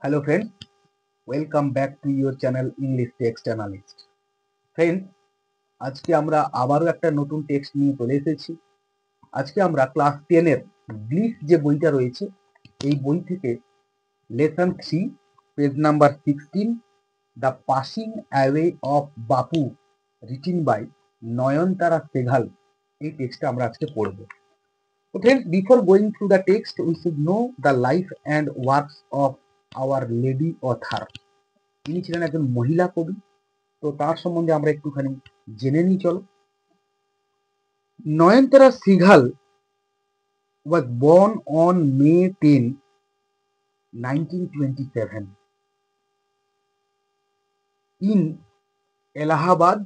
Hello friends, welcome back to your channel English Text Analyst. Friends, আজকে আমরা আবারও একটা নতুন টেক্সট নিয়ে চলে এসেছি। আজকে আমরা ক্লাস 10 এর ব্লিস যে বইটা রয়েছে এই বই থেকে lesson 3 page number 16 the passing away of Bapu written by নয়নতারা সেঘাল এই টেক্সটটা আমরা আজকে পড়ব। So friends, before going through the text, we should know the life and works of our lady author. তিনি ছিলেন একজন মহিলা কবি, তো তার সম্বন্ধে আমরা একটুখানি জেনে নিই চলো। নয়নতারা সিঘাল was born on May 10, 1927 in Allahabad,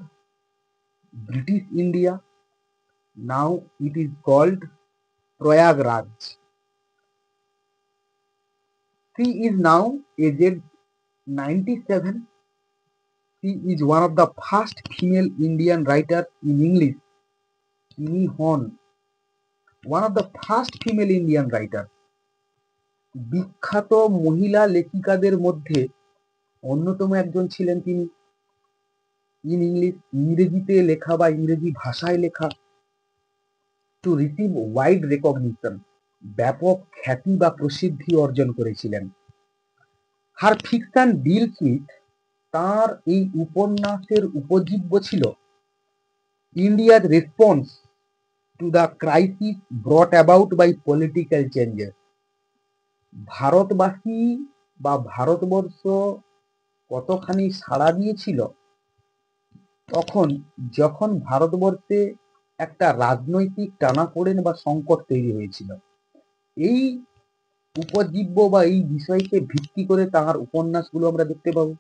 British India. Now it is called Prayagraj. She is now aged 97. She is one of the first female Indian writers in English. তিনি হন one of the first female Indian writers. বিখ্যাত মহিলা লেখিকাদের মধ্যে অন্যতম একজন ছিলেন তিনি। In English, ইংরেজিতে লেখা বা ইংরেজি ভাষায় লেখা। টু রিসিভ ওয়াইড রেকগনিশন, ব্যাপক খ্যাতি বা প্রসিদ্ধি অর্জন করেছিলেন। হার ফিকশন ডিলস উইথ, তার এই উপন্যাসের উপজীব্য ছিল ইন্ডিয়ার response to the crisis brought about by political changes. ভারতবাসী বা ভারতবর্ষ কতখানি সাড়া দিয়েছিল তখন যখন ভারতবর্ষে একটা রাজনৈতিক টানাপোড়েন বা সংকট তৈরি হয়েছিল। এই উপজীব্য বা এই বিষয়কে ভিত্তি করে তাঁর উপন্যাসগুলো আমরা দেখতে পাবো।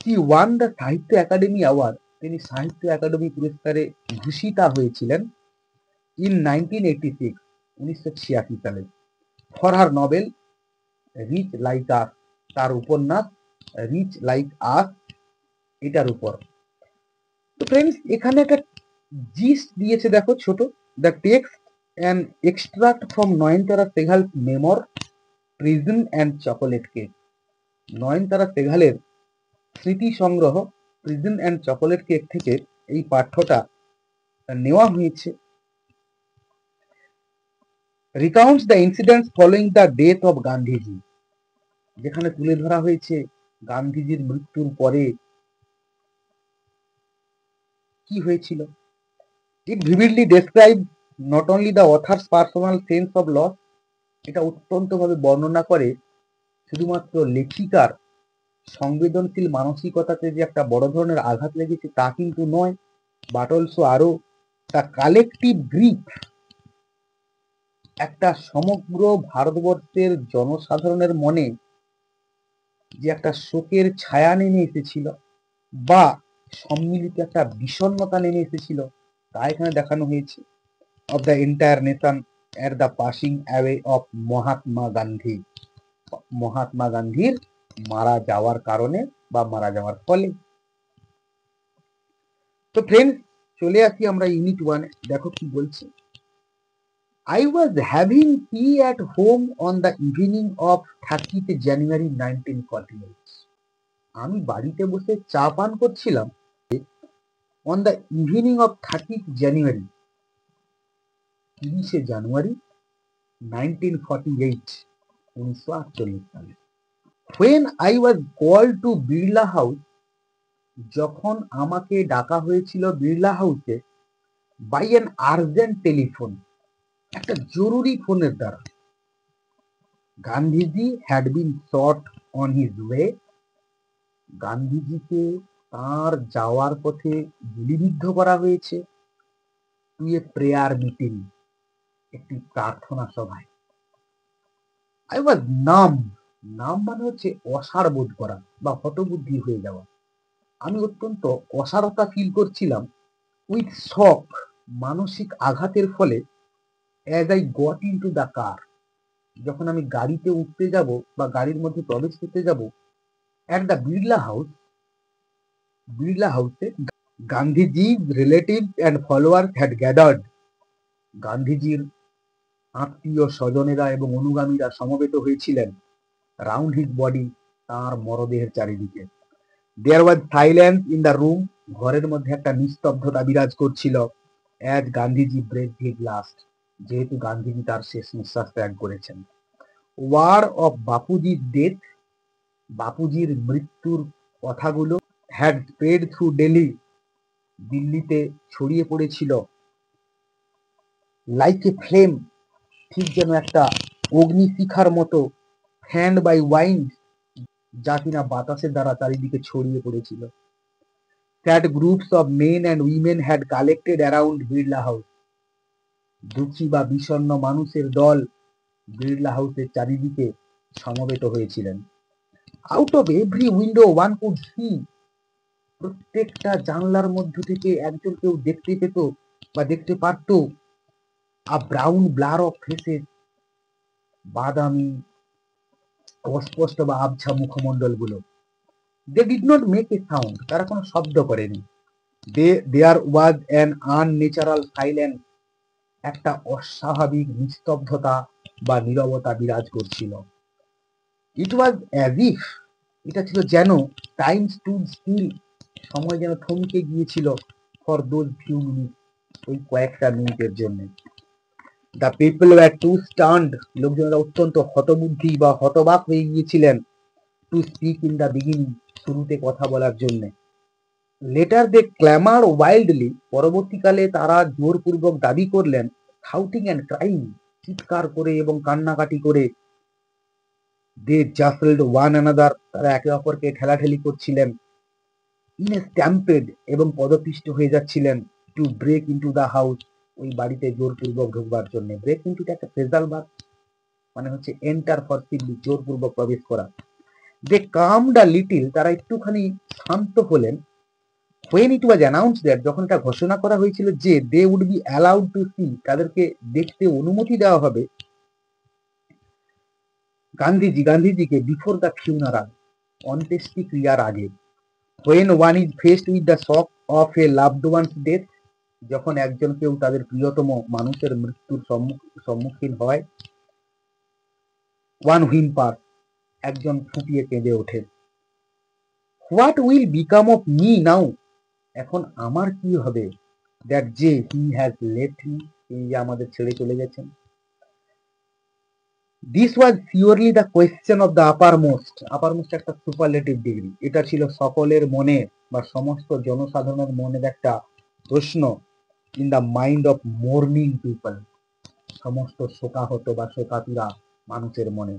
কি ওয়ান দ্য সাহিত্য একাডেমি অ্যাওয়ার্ড, তিনি সাহিত্য একাডেমি পুরস্কারে ভূষিতা হয়েছিলেন ইন 1986, 1986 সালে, for her novel rich like us, তার উপন্যাস রিচ লাইক আস এটার উপর। তো ফ্রেন্ডস, এখানে একটা জিস্ট দিয়েছে দেখো ছোট, the text and extract from Nayantara Sahgal's memoir prison and chocolate cake. Nayantara সেঘালের স্মৃতি সংগ্রহ প্রিজন অ্যান্ড চকোলেট কেক থেকে এই পাঠ্যটা নেওয়া হয়েছে। Recounts the incidents following the death of Gandhiji, যেখানে তুলে ধরা হয়েছে গান্ধীজির মৃত্যুর পরে কি হয়েছিল। It vividly describes not only the author's personal sense of loss, এটা অত্যন্তভাবে বর্ণনা করে শুধুমাত্র লেখিকার সংবেদনশীল মানসিকতাতে যে একটা বড় ধরনের আঘাত লেগেছে তা কিন্তু নয়, বাট অলসো আরো দ্য কালেকটিভ গ্রিফ, একটা সমগ্র ভারতবর্ষের জনসাধারণের মনে যে একটা শোকের ছায়া নেমে এসেছিল বা সম্মিলিত একটা বিষণ্ণতা নেমে এসেছিল তা এখানে দেখানো হয়েছে। of the entire nation at the passing away of Mahatma Gandhi, Mahatma গান্ধীর মারা যাওয়ার কারণে বা মারা যাওয়ার ফলে। তো ফ্রেন্ডস, চলে আসি আমরা ইউনিট 1 এ। দেখো কি বলছে। I was having tea at home on the evening of 30th January 1948. আমি বাড়িতে বসে চা পান করছিলাম on the evening of 30th January, 30শে জানুয়ারি 1948, 1948 সালে। When I was called to Birla house, যখন আমাকে ডাকা হয়েছিল বিড়লা হাউসে, বাই অ্যান আর্জেন্ট টেলিফোন, একটা জরুরি ফোনের দ্বারা। Gandhiji had been shot on his way, গান্ধীজিকে তার যাওয়ার পথে গুলিবিদ্ধ করা হয়েছে। টু এ প্রেয়ার মিটিং, একটি প্রার্থনা সভায়। আই ওয়াজ নাম, নাম মানে হচ্ছে অসাড় বোধ করা বা হতবুদ্ধি হয়ে যাওয়া। আমি অত্যন্ত অসারতা ফিল করছিলাম। উইথ শক, মানসিক আঘাতের ফলে। As I got into the car, যখন আমি গাড়িতে উঠতে যাব বা গাড়ির মধ্যে প্রবেশ করতে যাব। At the Birla House, Birla হাউসে Gandhiji relative and followers had gathered, গান্ধীজির আত্মীয় স্বজনেরা এবং অনুগামীরা সমবেত হয়েছিলেন। রাউন্ড হিজ বডি, তার মরদেহের চারিদিকে। There was silence in the room, ঘরের মধ্যে একটা নিস্তব্ধতা বিরাজ করছিল। As Gandhiji breath his last, যেহেতু গান্ধীজি তার শেষ নিঃশ্বাস ত্যাগ করেছেন। ওয়ার্ড অফ বাপুজির ডেথ, বাপুজির মৃত্যুর কথাগুলো হ্যাড স্প্রেড থ্রু দিল্লি, দিল্লিতে ছড়িয়ে পড়েছিল। লাইক এ ফ্লেম, ঠিক যেন একটা অগ্নিশিখার মতো। ফ্যান্ড বাই ওয়াইন্ড, যা কিনা বাতাসের দ্বারা চারিদিকে ছড়িয়ে পড়েছিল। That groups of men and women had collected around Birla house, দুঃখী বা বিষণ্ণ মানুষের দল বিড়লা হাউসের চারিদিকে সমবেত হয়েছিলেন। Out of every window one could see, প্রত্যেকটা জানলার মধ্য থেকে একজন কেউ দেখতে পেত বা দেখতে পারত a brown blur of faces, বাদামি অস্পষ্ট বা আবছা মুখমণ্ডল গুলো। They did not make a sound, তারা কোনো শব্দ করেনি। There was an unnatural silence, একটা অস্বাভাবিক নিস্তব্ধতা বা নীরবতা বিরাজ করছিল। ইট ওয়াজ অ্যাজ ইফ, এটা ছিল যেন টাইম স্টুড স্টিল, সময় যেন থমকে গিয়েছিল। ফর দোজ ফিউ মিনিট, ওই কয়েকটা মিনিটের জন্য। The people were too stunned, লোকজনেরা অত্যন্ত হতবুদ্ধি বা হতবাক হয়ে গিয়েছিলেন। To speak in the beginning, শুরুতে কথা বলার জন্য। লেটার দে ক্ল্যামার ওয়াইল্ডলি, পরবর্তীকালে তারা জোরপূর্বক দাবি করলেন। শাউটিং অ্যান্ড ক্রাইং, চিৎকার করে এবং কান্নাকাটি করে। দে জাসল্ড ওয়ান অ্যানাদার, তারা একে অপরকে ঠেলাঠেলি করছিলেন। ইন এ স্ট্যাম্পেড, এবং পদপিষ্ট হয়ে যাচ্ছিলেন। To break into the house, ওই বাড়িতে জোরপূর্বক ঢুকবার জন্য। ব্রেক ইনটু একটা ফ্রেজাল ভার্ব, মানে হচ্ছে এন্টার ফরসিবলি, জোরপূর্বক প্রবেশ করা। দে কামড আ লিটিল, তারা একটুখানি শান্ত হলেন। when it was announced that, যখন এটা ঘোষণা করা হয়েছিল যে they would be allowed to see, তাদেরকে দেখতে অনুমতি দেওয়া হবে গান্ধীজিকে বিফোর দ্য ফিউনারাল, অন্ত্যেষ্টি ক্রিয়ার আগে। when one is faced with the shock of a loved one's death, যখন একজন কেউ তাদের প্রিয়তম মানুষের মৃত্যুর সম্মুখীন হয়। one whimper, একজন ফুঁপিয়ে কেঁদে ওঠে। what will become of me now, এখন আমার কি হবে। দ্যাট যে হি হ্যাজ লেফট মি, তিনি যে আমাদের ছেড়ে চলে গেছেন। This was purely the question of the uppermost একটা সুপারলেটিভ ডিগ্রি। এটা ছিল সকলের মনে বা সমস্ত জনসাধারণের মনের একটা প্রশ্ন। In the mind of mourning people, সমস্ত শোকাহত বা শোকাতুরা মানুষের মনে।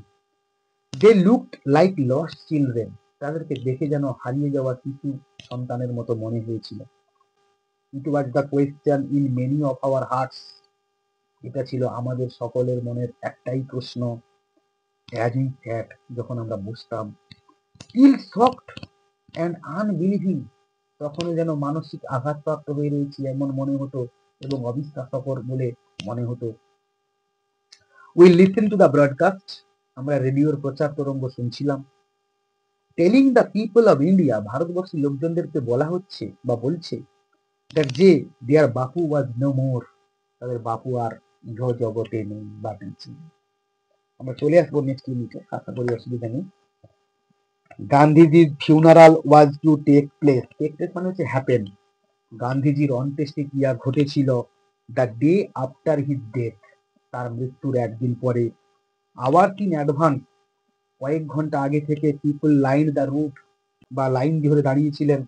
They looked like lost children, তাদেরকে দেখে যেন হারিয়ে যাওয়া শিশু সন্তানের মতো মনে হয়েছিল। It was the question in many of our hearts, এটা ছিল আমাদের সকলের মনের একটাই প্রশ্ন। অ্যাজ উই স্যাট, যখন আমরা বসতাম। স্টিল শকড অ্যান্ড আনবিলিভিং, তখনও যেন মানসিক আঘাতপ্রাপ্ত হয়ে রয়েছি এমন মনে হতো এবং অবিশ্বাসকর বলে মনে হতো। We listen to the broadcast, আমরা রেডিওর প্রচার তরঙ্গ শুনছিলাম। Telling the people of India, ভারতবর্ষের লোকজনদেরকে বলা হচ্ছে বা বলছে দ্যাট যে দেয়ার বাপু ওয়াজ নো মোর, তাদের বাপু আর ইহ জগতে নেই বা বেঁচে নেই। আমরা চলে আসবো নেক্সট ইউনিটে, আশা করি অসুবিধা নেই। গান্ধীজির funeral was to take place মানে হচ্ছে হ্যাপেন। গান্ধীজির অন্ত্যেষ্টি ক্রিয়া ঘটেছিল the day after his death, তার মৃত্যুর একদিন পরে। আওয়ার্স ইন অ্যাডভান্স, কয়েক ঘন্টা আগে থেকে পিপল লাইন দ্য রুট, বা লাইন ধরে দাঁড়িয়েছিলেন।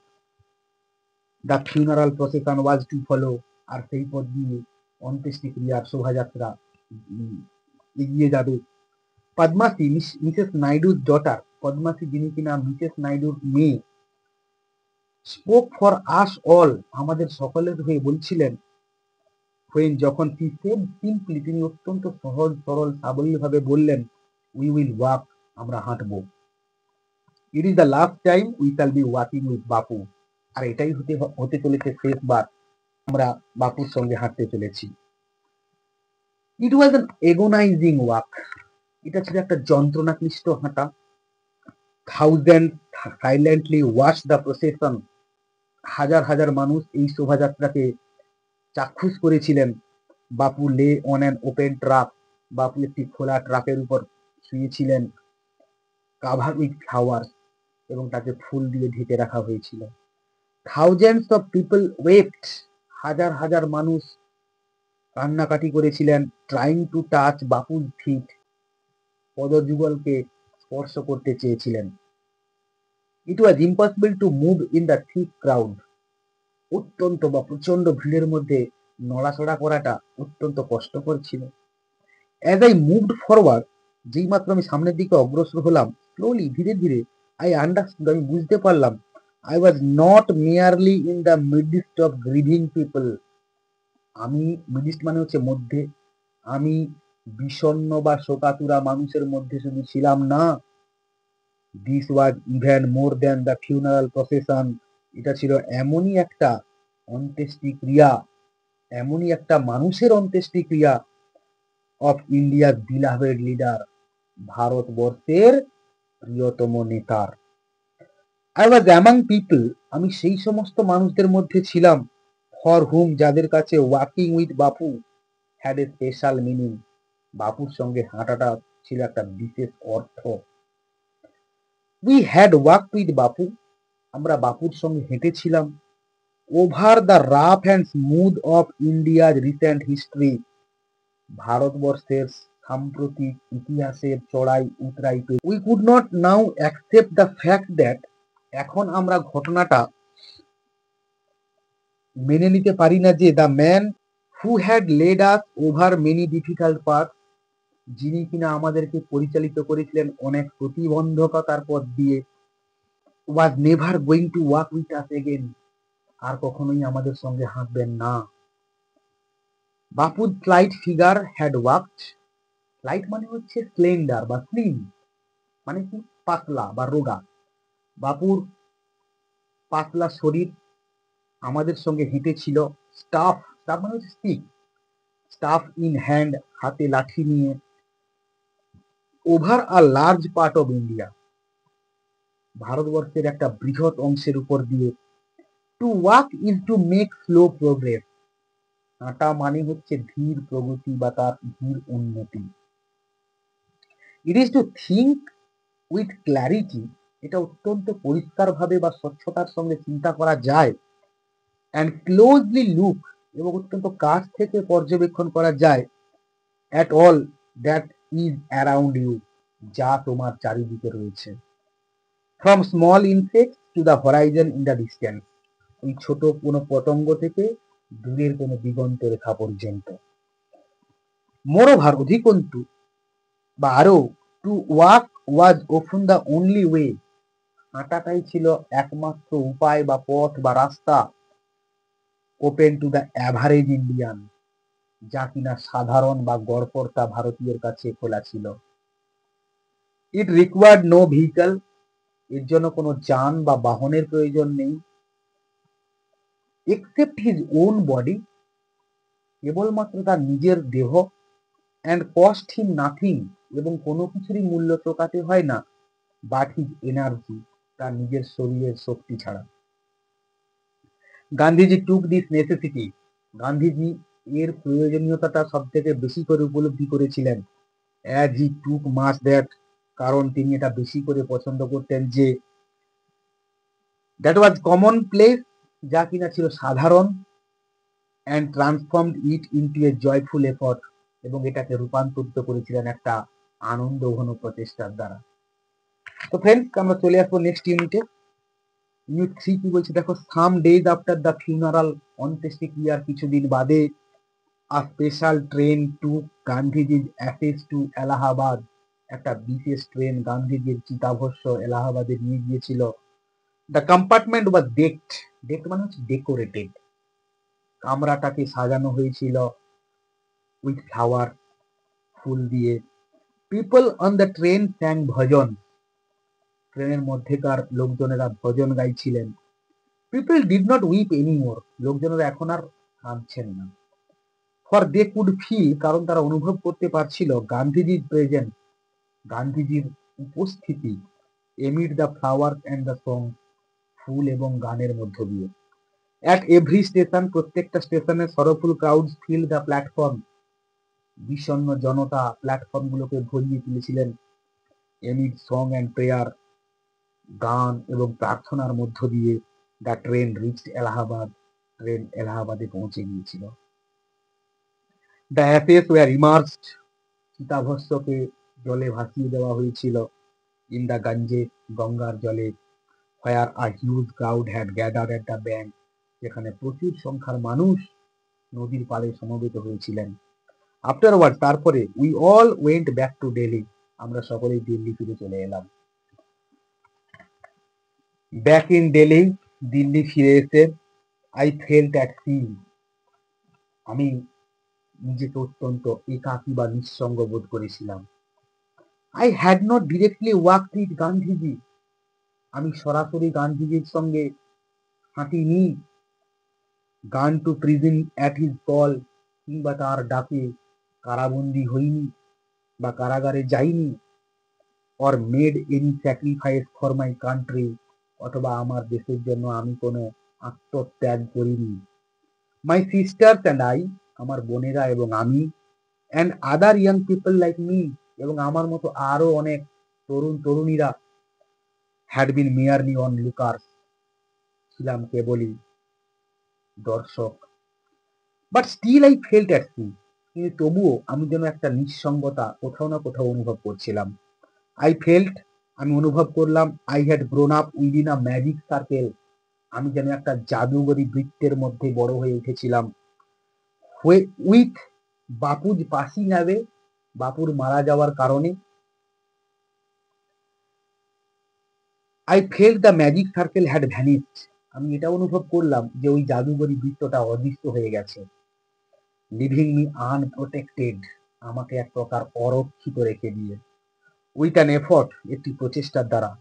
The funeral procession was to follow, আর সেই পথ দিয়ে অন্ত্যেষ্টি ক্রিয়ার শোভাযাত্রা এগিয়ে যাবে। পদ্মাসী, মিসেস নাইডুর ডটার, পদ্মাসী যিনি কিনা মিসেস নাইডুর মেয়ে, স্পোক ফর আস অল, আমাদের সকলের হয়ে বলছিলেন। when, যখন he said simply, তিনি অত্যন্ত সহজ সরল সাবলীল ভাবে বললেন, উই উইল ওয়াক, আমরা হাঁটবো। It is the last time we shall be walking with Bapu, আর এটাই হতে চলেছে শেষবার আমরা বাপুর সঙ্গে হাঁটতে চলেছি। ইট ওয়াজ অ্যান এগোনাইজিং ওয়াক, এটা ছিল একটা যন্ত্রণাক্লিষ্ট হাঁটা। Thousand silently watch the procession, হাজার হাজার মানুষ এই শোভাযাত্রাকে চাক্ষুষ করেছিলেন। বাপু lay on an open truck, বাপু একটি খোলা ট্রাকের উপর শুয়েছিলেন। কাভার উইথ ফ্লাওয়ার, এবং তাকে ফুল দিয়ে ঢেকে রাখা হয়েছিল। থাউজেন্ডস অফ পিপল ওয়েপ্ট, হাজার হাজার মানুষ কান্নাকাটি করেছিলেন, ট্রাইং টু টাচ বাপুর ফিট, পদযুগলকে স্পর্শ করতে চেয়েছিলেন। It was impossible to move in the thick crowd, অত্যন্ত বা প্রচন্ড ভিড়ের মধ্যে নড়াচড়া করাটা অত্যন্ত কষ্টকর ছিল। অ্যাজ আই মুভড ফরওয়ার্ড, যেই মাত্র আমি সামনের দিকে অগ্রসর হলাম, স্লোলি, ধীরে ধীরে, আই আন্ডারস্টুড, আমি বুঝতে পারলাম, I was not merely in the midst of grieving people, আমি, মিডস্ট মানে হচ্ছে মধ্যে, আমি বিষণ্ণ বা শোকাতুরা মানুষের মধ্যে শুধু ছিলাম না। This was even more than the funeral procession, এটা ছিল এমনই একটা অন্ত্যেষ্টি ক্রিয়া, এমনই একটা মানুষের অন্ত্যেষ্টি ক্রিয়া অফ ইন্ডিয়ার বিলাভেড লিডার, ভারতবর্ষের প্রিয়তম নেতার। আই ওয়াজ অ্যামাং পিপল, আমি সেই সমস্ত মানুষদের মধ্যে ছিলাম, ফর হুম, যাদের কাছে walking with Bapu had a special meaning, বাপুর সঙ্গে হাঁটাটা ছিল একটা বিশেষ অর্থ। উই হ্যাড ওয়াকড উইথ বাপু, আমরা বাপুর সঙ্গে হেঁটেছিলাম, over the rough and smooth of India's recent history, ভারতবর্ষের সাম্প্রতিক ইতিহাসের চড়াই উতরাই। We could not now accept the fact that, এখন আমরা ঘটনাটা মেনে নিতে পারি না যে, the man who had led us over many difficult path, যিনি কিনা আমাদেরকে পরিচালিত করেছিলেন অনেক প্রতিবন্ধকতার পথ দিয়ে, was never going to walk with us again, আর কখনোই আমাদের সঙ্গে হাঁটবেন না। বাপুর slight figure had walked, slight মানে হচ্ছে স্লেন্ডার বা স্লিম, মানে কি পাতলা বা রোগা, বাপুর পাতলা শরীর আমাদের সঙ্গে হেঁটেছিল। স্টাফ, স্টাফ মানে হচ্ছে স্টিক, স্টাফ ইন হ্যান্ড, হাতে লাঠি নিয়ে, over a large part of India, ভারতবর্ষের একটা বৃহৎ অংশের উপর দিয়ে, to walk is to make slow progress, হাঁটা মানে হচ্ছে ধীর প্রগতি বা তার ধীর উন্নতি। It is to think with clarity, এটা অত্যন্ত পরিষ্কারভাবে বা স্বচ্ছতার সঙ্গে চিন্তা করা যায়, অ্যান্ড ক্লোজলি লুক, এবং অত্যন্ত কাছ থেকে পর্যবেক্ষণ করা যায়, at all that is around you, যা তোমার চারিদিকে রয়েছে। From small insects to the horizon in the distance, ওই ছোট কোনো পতঙ্গ থেকে দূরের কোনো দিগন্ত রেখা পর্যন্ত। মোরওভার, অধিকন্তু বা আরো, to walk was often the only way, হাঁটাটাই ছিল একমাত্র উপায় বা পথ বা রাস্তা, open to the average Indian, যা কিনা সাধারণ বা গড়পড়তা ভারতীয়ের কাছে খোলা ছিল। ইট রিকোয়ার্ড নো ভেহিকল, এর জন্য কোনো যান বা বাহনের প্রয়োজন নেই, এক্সেপ্ট হিজ ওন বডি, কেবলমাত্র তার নিজের দেহ, অ্যান্ড কস্ট হিম নাথিং, এবং কোনো কিছুরই মূল্য চোকাতে হয় না, বাট হিজ এনার্জি, তার নিজের শরীরের শক্তি ছাড়া। গান্ধীজি টুক দিস নেসেসিটি, গান্ধীজি এর প্রয়োজনীয়তাটা সব থেকে বেশি করে উপলব্ধি করেছিলেন, as he took much that, কারণ তিনি এটা বেশি করে পছন্দ করতেন যে, দ্যাট ওয়াজ কমন প্লেস, যা কিনা ছিল সাধারণ, and transformed it into a joyful effort, এবং এটাকে রূপান্তরিত করেছিলেন একটা আনন্দ ঘন প্রচেষ্টার দ্বারা। তো ফ্রেন্ডস, আমরা চলে আসবো নেক্সট ইউনিটে। ইউনিট 3 কি বলছে দেখো, some days after the funeral, অন্ত্যেষ্টিক্রিয়ার কিছুদিন বাদে, আ স্পেশাল ট্রেন টু গান্ধীজির অ্যাসেস টু এলাহাবাদ, একটা বিশেষ ট্রেন গান্ধীজির চিতাভস্য এলাহাবাদে নিয়ে গিয়েছিল। দ্য কম্পার্টমেন্ট ওয়াজ ডেকড, ডেকড মানে হচ্ছে ডেকোরেটেড, কামরাটাকে সাজানো হয়েছিল উইথ ফ্লাওয়ার, ফুল দিয়ে। People on the train sang bhajan, ট্রেনের মধ্যেকার লোকজনেরা ভজন গাইছিলেন। People did not weep anymore, লোকজনেরা এখন আর কাঁদছেন না। ফর দে কুড ফিল, কারণ তারা অনুভব করতে পারছিল, গান্ধীজির প্রেজেন্ট, গান্ধীজির উপস্থিতি, amid the flower and the song, ফুল এবং গানের মধ্য দিয়ে। অ্যাট এভরি স্টেশন, প্রত্যেকটা স্টেশনে sorrowful crowd fill the platform, বিষণ্ণ জনতা প্ল্যাটফর্মগুলোকে ভরিয়ে তুলেছিলেন। এমিড সং অ্যান্ড প্রেয়ার, গান এবং প্রার্থনার মধ্য দিয়ে দ্য ট্রেন রিচড এলাহাবাদ, ট্রেন এলাহাবাদে পৌঁছে গিয়েছিল। দ্য অ্যাসেস ওয়ার ইমার্সড, চিতাভস্মকে জলে ভাসিয়ে দেওয়া হয়েছিল। ইন দ্য গঞ্জে, গঙ্গার জলে। Where a huge crowd had gathered at the bank, যেখানে প্রচুর সংখ্যার মানুষ নদীর পাড়ে সমবেত হয়েছিলেন। আফটারওয়ার্ড, তারপরে, we all went back to Delhi, আমরা সকলেই দিল্লি ফিরে চলে এলাম। ব্যাক ইন দিল্লি, দিল্লি ফিরে এসে, আই ফেল্ট অ্যাট সি, আমি নিজেকে অত্যন্ত একাকী বা নিঃসঙ্গ বোধ করেছিলাম। I had not directly walked with Gandhiji, আমি সরাসরি গান্ধীজির সঙ্গে হাঁটিনি। গান two prison at his call, কিংবা তার ডাকে কারাবন্দী হইনি বা কারাগারে যাইনি। Or made any sacrifice for my country, অথবা আমার দেশের জন্য আমি কোনো আত্মত্যাগ করিনি। মাই সিস্টার্স অ্যান্ড আই, আমার বোনেরা এবং আমি, and other young people like me, এবং আমার মতো আরো অনেক তরুণ তরুণীরা, had been merely onlookers, ছিলাম কেবলই দর্শক। But still I felt at sea, কিন্তু তবুও আমি যেন একটা নিঃসঙ্গতা কোথাও না কোথাও অনুভব করছিলাম। আই ফেল্ট, আমি অনুভব করলাম, I had grown up within a magic circle, আমি যেন একটা জাদুগরি বৃত্তের মধ্যে বড় হয়ে উঠেছিলাম। উইথ বাপুজ পাসিং অ্যাওয়ে, বাপুর মারা যাওয়ার কারণে। I felt the magic circle had vanished, আমি এটা অনুভব করলাম যে ওই জাদুগরি বৃত্তটা অদৃশ্য হয়ে গেছে। লিভিং মি আনপ্রোটেক্টেড, আমাকে এক প্রকার অরক্ষিত রেখে দিয়ে। উইথ অ্যান এফর্ট, একটি প্রচেষ্টার দ্বারা।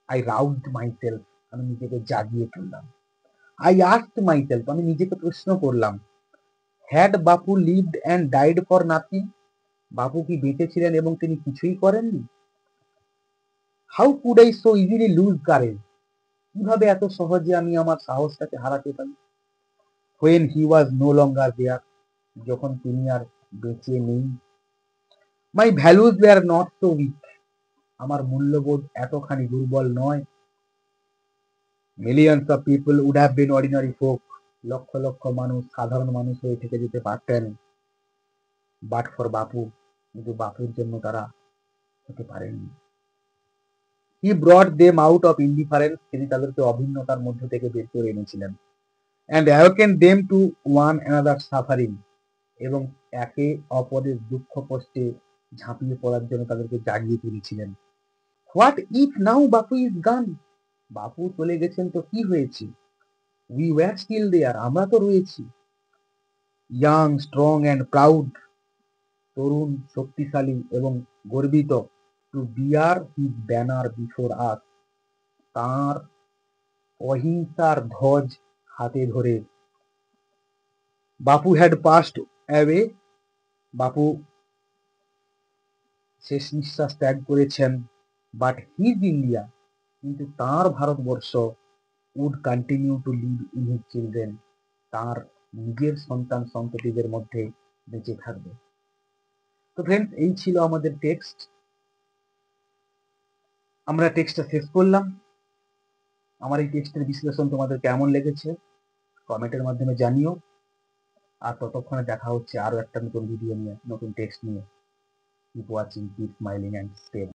আই রাউজড মাইসেলফ, আমি নিজেকে জাগিয়ে তুললাম। আই আস্কড মাইসেলফ, আমি নিজেকে প্রশ্ন করলাম, had Bapu lived and died for nothing, Bapu কি বেঁচে ছিলেন এবং তিনি কিছুই করেননি? How could I so easily lose courage, কিভাবে এত সহজে আমি আমার সাহসটাকে হারাতে পারি? When he was no longer দেয়ার, যখন তিনি আর বেঁচে নেই। My values were not so weak, আমার মূল্যবোধ এতখানি দুর্বল নয়। Millions of people would have been ordinary folk, লক্ষ লক্ষ মানুষ সাধারণ মানুষ হয়ে থেকে যেতে পারতেন। বাট ফর বাপু, কিন্তু বাপুর জন্য তারা হতে পারেননি। He brought them out of indifference, তিনি তাদেরকে অভিন্নতার মধ্য থেকে বের করে এনেছিলেন। And awaken them to one another suffering, এবং একে অপরের দুঃখ কষ্টে ঝাঁপিয়ে পড়ার জন্য তাদেরকে জাগিয়ে তুলেছিলেন। What if now Bapu is গান, বাপু চলে গেছেন তো কি হয়েছে? উই ওয়ার স্টিল দেয়ার, আমরা তো রয়েছি। ইয়াং, স্ট্রং অ্যান্ড প্রাউড, তরুণ, শক্তিশালী এবং গর্বিত। To bear his banner before us, তাঁর অহিংসার ধ্বজ হাতে ধরে। বাপু হ্যাড পাস্ট অ্যাওয়ে, বাপু শেষ নিঃশ্বাস ত্যাগ করেছেন। বাট হিজ ইন্ডিয়া, কিন্তু তাঁর ভারতবর্ষ, would continue to live in his children, তাঁর নিজের সন্তান সন্ততিদের মধ্যে বেঁচে থাকবে। তো ফ্রেন্ডস, এই ছিল আমাদের টেক্সট। আমরা টেক্সটটা শেষ করলাম। আমার এই টেক্সটের বিশ্লেষণ তোমাদের কেমন লেগেছে কমেন্টের মাধ্যমে জানিও। আর ততক্ষণে দেখা হচ্ছে আরো একটা নতুন ভিডিও নিয়ে, নতুন টেক্সট নিয়ে। Keep watching, keep smiling and stay